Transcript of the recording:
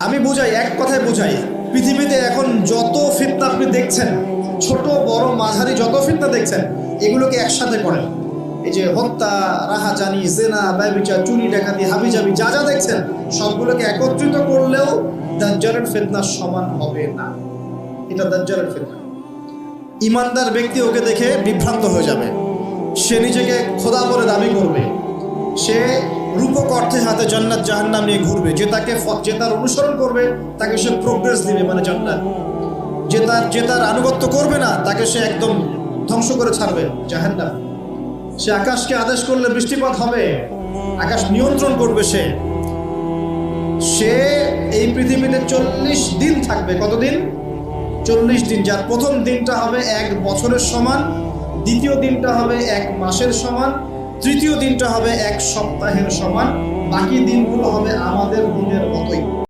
আমি বুঝাই, এক কথায় বুঝাই, পৃথিবীতে এখন যত ফিতনা আপনি দেখছেন, ছোট বড় মাঝারি যত ফিতনা দেখছেন, এগুলোকে একসাথে করেন। এই যে হত্যা, রাহাজানি, জেনা, ব্যভিচার, চুরি, ডাকাতি, হাবিজাবি যা যা দেখছেন, সবগুলোকে একত্রিত করলেও দাজ্জালের ফিতনার সমান হবে না। এটা দাজ্জালের ফিতনা। ইমানদার ব্যক্তি ওকে দেখে বিভ্রান্ত হয়ে যাবে, সে নিজেকে খোদা বলে দাবি করবে, সে রূপক অর্থে হাতে জান্নাত জাহান্নাম নিয়ে ঘুরবে। যে তার অনুসরণ করবে তাকে সে প্রোগ্রেস দিবে, মানে জান্নাত। যে তার আনুগত্য করবে না তাকে সে একদম ধ্বংস করে ছাড়বে, জাহান্নাম। সে আকাশকে আদেশ করলে বৃষ্টিপাত হবে, আকাশ নিয়ন্ত্রণ করবে। সে এই পৃথিবীতে 40 দিন থাকবে। কতদিন? 40 দিন। যার প্রথম দিনটা হবে 1 বছরের সমান, দ্বিতীয় দিনটা হবে 1 মাসের সমান, তৃতীয় দিনটা হবে 1 সপ্তাহের সমান, বাকি দিনগুলো হবে আমাদের দিনের মতোই।